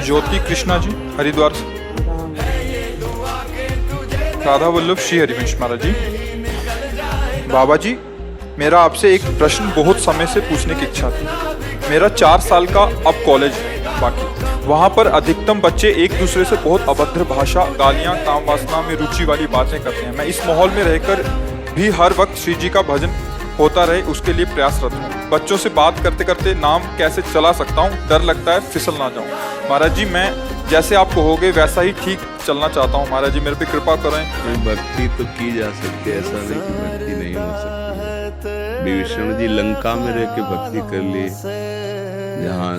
ज्योति कृष्णा जी हरिद्वार से। राधा वल्लभ श्री हरिवंश महाराज जी। बाबा जी, मेरा आपसे एक प्रश्न बहुत समय से पूछने की इच्छा थी। मेरा 4 साल का अब कॉलेज है बाकी। वहाँ पर अधिकतम बच्चे एक दूसरे से बहुत अभद्र भाषा, गालियाँ, काम वासना में रुचि वाली बातें करते हैं। मैं इस माहौल में रहकर भी हर वक्त श्री जी का भजन होता रहे उसके लिए प्रयासरत हूँ। बच्चों से बात करते करते नाम कैसे चला सकता हूँ, डर लगता है फिसल ना जाऊँ। महाराज जी, मैं जैसे आप कहोगे वैसा ही ठीक चलना चाहता हूँ। महाराज जी, मेरे पे कृपा करें। भक्ति तो की जा सकती है, ऐसा नहीं कि भक्ति नहीं हो सकती। विभीषण जी लंका में रह के भक्ति कर ली, जहाँ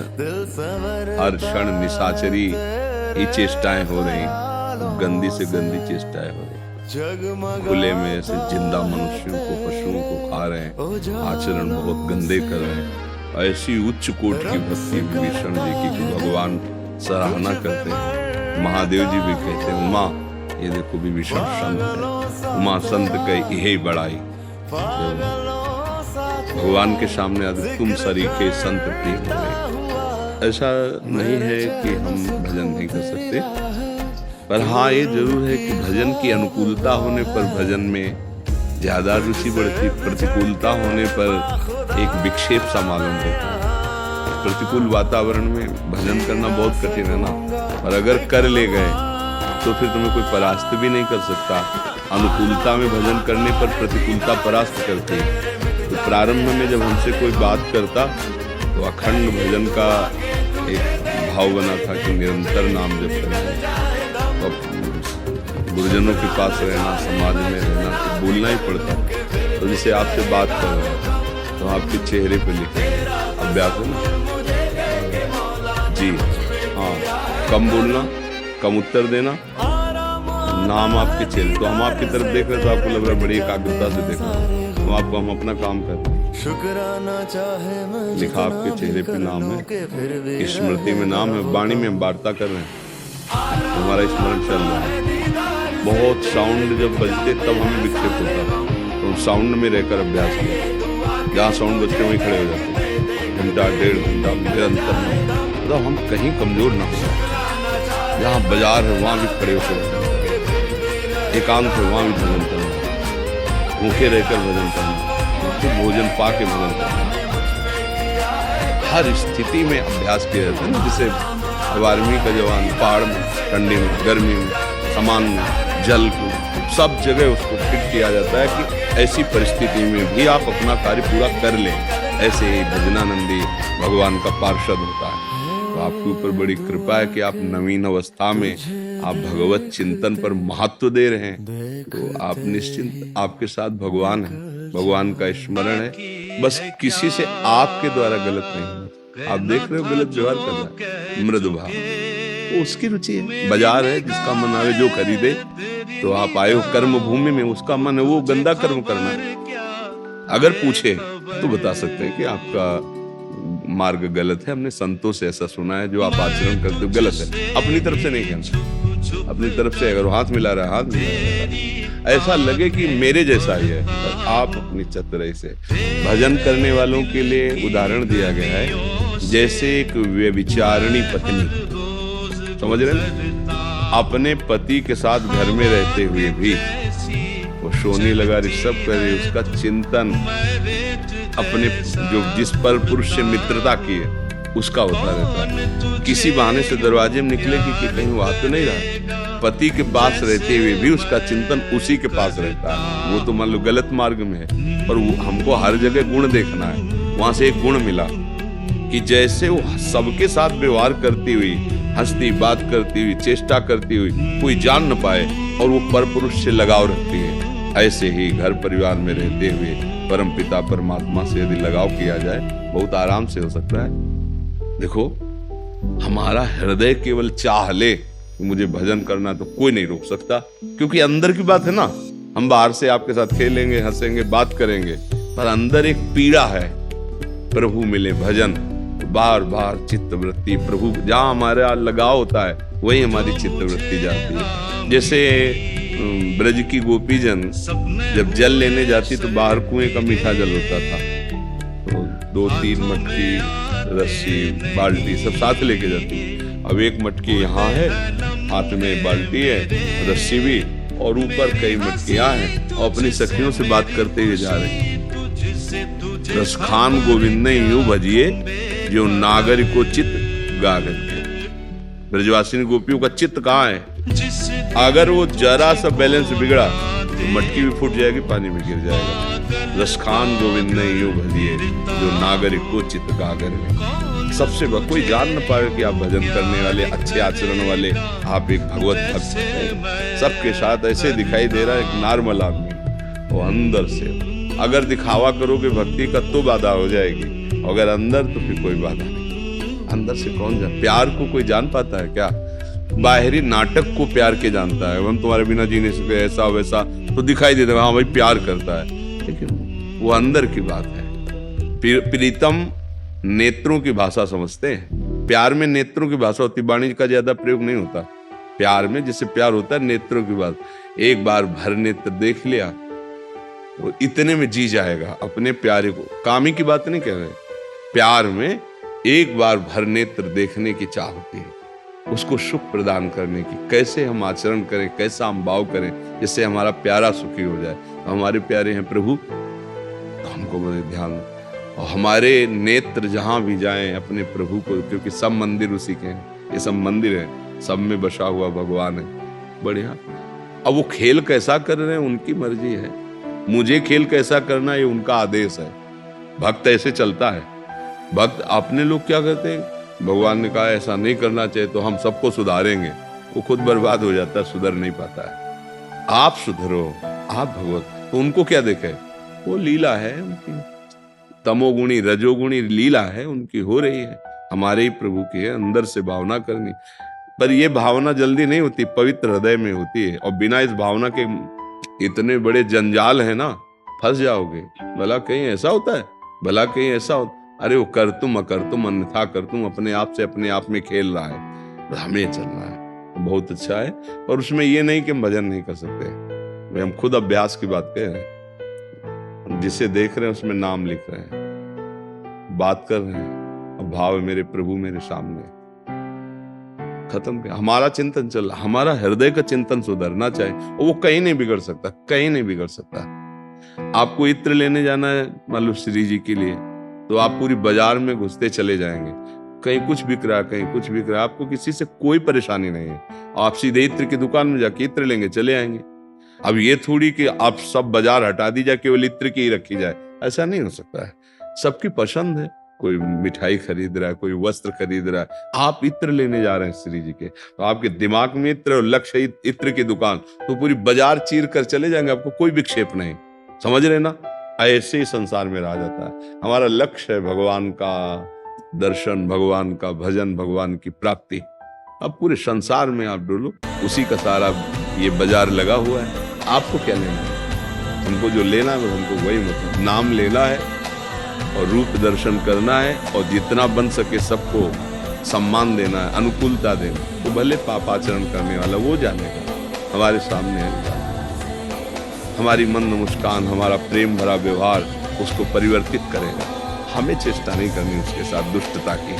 हर क्षण निशाचरी ही चेष्टाएं हो रही, गंदी से गंदी चेष्टाएं हो रही, खुले में ऐसे जिंदा मनुष्यों को, पशुओं को खा रहे हैं, आचरण बहुत गंदे कर रहे हैं। ऐसी उच्च कोट की भक्ति विभीषण जी की कि भगवान सराहना करते हैं। महादेव जी भी कहते हैं, उमा ये देखो विभीषण संत है, उमा संत कही यही बड़ाई। भगवान के सामने आदि तुम सरीखे संत प्रिय हो गए। ऐसा नहीं है कि हम भजन नहीं कर सकते, पर हाँ ये जरूर है कि भजन की अनुकूलता होने पर भजन में ज्यादा रुचि बढ़ती, प्रतिकूलता होने पर एक विक्षेप सा मालूम देता है। प्रतिकूल वातावरण में भजन करना बहुत कठिन है ना, और अगर कर ले गए तो फिर तुम्हें कोई परास्त भी नहीं कर सकता। अनुकूलता में भजन करने पर प्रतिकूलता परास्त करती है। तो प्रारंभ में जब हमसे कोई बात करता तो अखंड भजन का एक भाव बना था कि निरंतर नाम जप करना, तो गुरुजनों के पास रहना, समाज में रहना, तो बोलना ही पड़ता। तो जैसे आपसे बात कर रहे हैं तो आपके चेहरे पे लिखे अभ्यास है ना जी। हाँ, कम बोलना, कम उत्तर देना, नाम आपके चेहरे। तो हम आपकी तरफ देख रहे तो आपको लग रहा है बड़ी एकाग्रता से देख रहे हैं, तो आपको हम अपना काम कर रहे हैं। लिखा आपके चेहरे पे नाम है, स्मृति में नाम है, वाणी में हम वार्ता कर रहे हैं, हमारा स्मरण चल रहा है। बहुत साउंड जब बजते तब हमें विक्षेप होता था, तो साउंड में रहकर अभ्यास किया। जहाँ साउंड बजते वहीं खड़े हो जाते, घंटा 1.5 घंटा निरंतर, मतलब हम कहीं कमजोर ना हो। जहाँ बाजार है वहाँ भी खड़े होकर, एकांत है वहाँ भी भजन करना, भूखे रहकर भजन करना, तो भोजन पा के भजन करना। हर स्थिति में अभ्यास किया जाता है ना, जैसे अब आर्मी का जवान पहाड़ में, ठंडी में, गर्मी में, सामान में, जल को, सब जगह उसको फिट किया जाता है कि ऐसी परिस्थिति में भी आप अपना कार्य पूरा कर लें। ऐसे ही भजनानंदी भगवान का पार्षद होता है। तो आपके ऊपर बड़ी कृपा है कि आप नवीन अवस्था में आप भगवत चिंतन पर महत्व दे रहे हैं। तो आप निश्चिंत, आपके साथ भगवान है, भगवान का स्मरण है। बस किसी से आपके द्वारा गलत नहीं होना। आप देख रहे हो गलत व्यवहार कर रहा है, मृदु भाव, वो उसकी रुचि है। बाजार है, जिसका मन आवे जो खरीदे। तो आप आए हो कर्म भूमि में, उसका मन है वो गंदा कर्म करना है। अगर पूछे तो बता सकते हैं कि आपका मार्ग गलत है, हमने संतों से ऐसा सुना है, जो आप आचरण करते हो गलत है। अपनी तरफ से नहीं कहना, अपनी तरफ से अगर हाथ मिला रहा है, हाथ मिला रहा है, ऐसा लगे कि मेरे जैसा ही है, तो आप अपनी चतुराई से भजन करने वालों के लिए उदाहरण दिया गया है। जैसे एक व्यभिचारिणी पत्नी, समझ रहे ना, अपने पति के साथ घर में रहते हुए भी वो सोनी लगा ऋषभ कर रही, उसका चिंतन अपने जो जिस पर पुरुष से मित्रता की है उसका होता रहता है। किसी बहाने से दरवाजे में निकलेगी कि कहीं वो आ तो नहीं रहा, पति के पास रहते हुए भी उसका चिंतन उसी के पास रहता है। वो तो मान लो गलत मार्ग में है, पर वो हमको हर जगह गुण देखना है। वहां से एक गुण मिला कि जैसे वो सबके साथ व्यवहार करती हुई, हंसती, बात करती हुई, चेष्टा करती हुई, कोई जान न पाए, और वो परपुरुष से लगाव रखती है। ऐसे ही घर परिवार में रहते हुए परम पिता परमात्मा से यदि लगाव किया जाए, बहुत आराम से हो सकता है। देखो, हमारा हृदय केवल चाह ले कि मुझे भजन करना, तो कोई नहीं रोक सकता, क्योंकि अंदर की बात है ना। हम बाहर से आपके साथ खेलेंगे, हंसेंगे, बात करेंगे, पर अंदर एक पीड़ा है। प्रभु मिले भजन, बार बार चित्तवृत्ति प्रभु, जहाँ हमारा लगाव होता है वही हमारी चित्तवृत्ति जाती है। जैसे ब्रज की गोपीजन जब जल लेने जाती तो बाहर कुएं का मीठा जल होता था, तो 2-3 मटकी, रस्सी, बाल्टी सब साथ लेके जाती। अब एक मटकी यहाँ है, हाथ में बाल्टी है, रस्सी भी, और ऊपर कई मटकियां हैं, और अपनी सखियों से बात करते हुए जा रहे हैं। रसखान गोविंद ने यूं भजिए जो नागर को चित गागर के। ब्रजवासिनी गोपियों का चित्त कहाँ है? अगर वो जरा सा बैलेंस बिगड़ा तो मटकी भी फूट जाएगी, पानी में गिर जाएगा। रसखान गोविंद ने यूं भजिए जो नागर को चित गागर के। सबसे कोई जान न पाए कि आप भजन करने वाले, अच्छे आचरण वाले, आप एक भगवत भक्त हैं। सबके साथ ऐसे दिखाई दे रहा है एक नॉर्मल आदमी, वो अंदर से अगर दिखावा करोगे भक्ति का तो बाधा हो जाएगी, अगर अंदर तो फिर कोई बाधा नहीं। अंदर से कौन जान, प्यार को कोई जान पाता है क्या? बाहरी नाटक को प्यार के जानता है, हम तुम्हारे बिना जी नहीं सकते, ऐसा वैसा तो दिखाई देता है, हाँ भाई प्यार करता है, लेकिन वो अंदर की बात है। प्रीतम नेत्रों की भाषा समझते हैं। प्यार में नेत्रों की भाषा होती, वाणी का ज्यादा प्रयोग नहीं होता। प्यार में जिससे प्यार होता है नेत्रों की बात। एक बार भर नेत्र देख लिया वो इतने में जी जाएगा अपने प्यारे को। कामी की बात नहीं कह रहे, प्यार में एक बार भर नेत्र देखने की चाह होती है, उसको सुख प्रदान करने की। कैसे हम आचरण करें, कैसा हम भाव करें जिससे हमारा प्यारा सुखी हो जाए। तो हमारे प्यारे हैं प्रभु, तो हमको बड़े ध्यान, और हमारे नेत्र जहां भी जाएं अपने प्रभु को, क्योंकि सब मंदिर उसी के हैं, ये सब मंदिर है, सब में बसा हुआ भगवान है। बढ़िया। अब वो खेल कैसा कर रहे हैं उनकी मर्जी है, मुझे खेल कैसा करना ये उनका आदेश है। भक्त ऐसे चलता है। भक्त अपने लोग क्या करते हैं, भगवान ने कहा ऐसा नहीं करना चाहिए तो हम सबको सुधारेंगे, वो खुद बर्बाद हो जाता है, सुधर नहीं पाता है। आप सुधरो, आप भगवत, तो उनको क्या देखे, वो लीला है उनकी, तमोगुणी रजोगुणी लीला है उनकी हो रही है, हमारे ही प्रभु की है। अंदर से भावना करनी, पर ये भावना जल्दी नहीं होती, पवित्र हृदय में होती है। और बिना इस भावना के इतने बड़े जंजाल है ना, फंस जाओगे। भला कहीं ऐसा होता है, भला कहीं ऐसा होता, अरे वो कर तुम अकर तुम अन्यथा कर तुम, अपने आप से अपने आप में खेल रहा है, हमें चलना है, बहुत अच्छा है। और उसमें ये नहीं कि हम भजन नहीं कर सकते, हम खुद अभ्यास की बात कह रहे हैं। जिसे देख रहे हैं उसमें नाम लिख रहे हैं, बात कर रहे हैं, और भाव मेरे प्रभु मेरे सामने, खत्म किया। हमारा चिंतन चल, हमारा हृदय का चिंतन सुधरना चाहिए, और वो कहीं नहीं बिगड़ सकता, कहीं नहीं बिगड़ सकता। आपको इत्र लेने जाना है मान लो श्री जी के लिए, तो आप पूरी बाजार में घुसते चले जाएंगे, कहीं कुछ बिक रहा है, कहीं कुछ बिक रहा है, आपको किसी से कोई परेशानी नहीं है। आप सीधे इत्र की दुकान में जाके इत्र लेंगे, चले आएंगे। अब ये थोड़ी कि आप सब बाजार हटा दी जाए, केवल इत्र की ही रखी जाए, ऐसा नहीं हो सकता है। सबकी पसंद है, कोई मिठाई खरीद रहा है, कोई वस्त्र खरीद रहा है, आप इत्र लेने जा रहे हैं श्री जी के, तो आपके दिमाग में इत्र और लक्ष्य इत्र की दुकान, तो पूरी बाजार चीर कर चले जाएंगे, आपको कोई विक्षेप नहीं। समझ रहे ना, ऐसे ही संसार में रहा जाता है। हमारा लक्ष्य है भगवान का दर्शन, भगवान का भजन, भगवान की प्राप्ति। अब पूरे संसार में आप डोलो, उसी का सारा ये बाजार लगा हुआ है। आपको क्या लेना है, हमको जो लेना है हमको वही मतलब नाम लेना है और रूप दर्शन करना है, और जितना बन सके सबको सम्मान देना है, अनुकूलता देना। तो भले पापाचरण करने वाला वो जानेगा, हमारे सामने है। हमारी मंद मुस्कान, हमारा प्रेम भरा व्यवहार उसको परिवर्तित करेगा। हमें चेष्टा नहीं करनी उसके साथ दुष्टता की,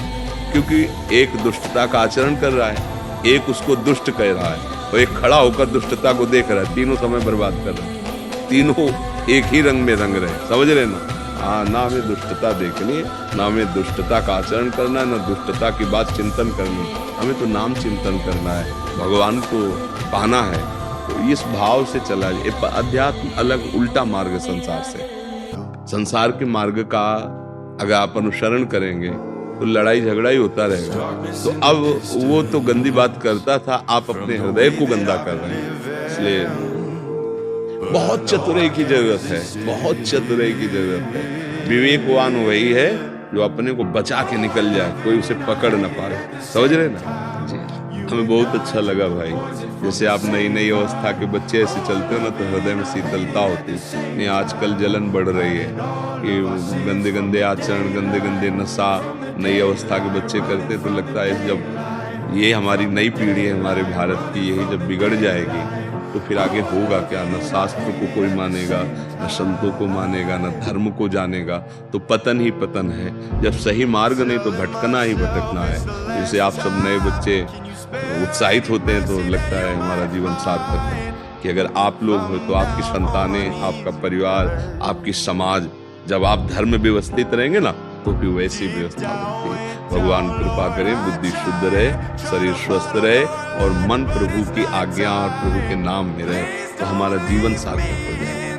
क्योंकि एक दुष्टता का आचरण कर रहा है, एक उसको दुष्ट कह रहा है, और एक खड़ा होकर दुष्टता को देख रहा है। तीनों समय बर्बाद कर रहे हैं, तीनों एक ही रंग में रंग रहे हैं। समझ रहे ना? हाँ, ना हमें दुष्टता देखनी है, ना हमें दुष्टता का आचरण करना है, ना दुष्टता की बात चिंतन करनी है। हमें तो नाम चिंतन करना है, भगवान को पाना है। तो इस भाव से चला जाए। अध्यात्म अलग उल्टा मार्ग संसार से, संसार के मार्ग का अगर आप अनुसरण करेंगे तो लड़ाई झगड़ा ही होता रहेगा। तो अब वो तो गंदी बात करता था, आप अपने हृदय को गंदा कर रहे हैं। इसलिए बहुत चतुराई की जरूरत है, बहुत चतुराई की जरूरत है। विवेकवान वही है जो अपने को बचा के निकल जाए, कोई उसे पकड़ ना पाए। समझ रहे ना जी? हमें बहुत अच्छा लगा भाई, जैसे आप नई नई अवस्था के बच्चे ऐसे चलते हो ना तो हृदय में शीतलता होती है। नहीं, आजकल जलन बढ़ रही है कि गंदे गंदे आचरण, गंदे गंदे नशा नई अवस्था के बच्चे करते, तो लगता है जब ये हमारी नई पीढ़ी है हमारे भारत की, यही जब बिगड़ जाएगी तो फिर आगे होगा क्या? न शास्त्र को कोई मानेगा, न संतों को मानेगा, न धर्म को जानेगा, तो पतन ही पतन है। जब सही मार्ग नहीं तो भटकना ही भटकना है। जैसे आप सब नए बच्चे उत्साहित होते हैं तो लगता है हमारा जीवन सार्थक है, कि अगर आप लोग हो तो आपकी संतानें, आपका परिवार, आपकी समाज, जब आप धर्म व्यवस्थित रहेंगे ना तो फिर वैसी व्यवस्था बनती है। भगवान कृपा करें, बुद्धि शुद्ध रहे, शरीर स्वस्थ रहे और मन प्रभु की आज्ञा और प्रभु के नाम में रहे, तो हमारा जीवन सार्थक हो जाए।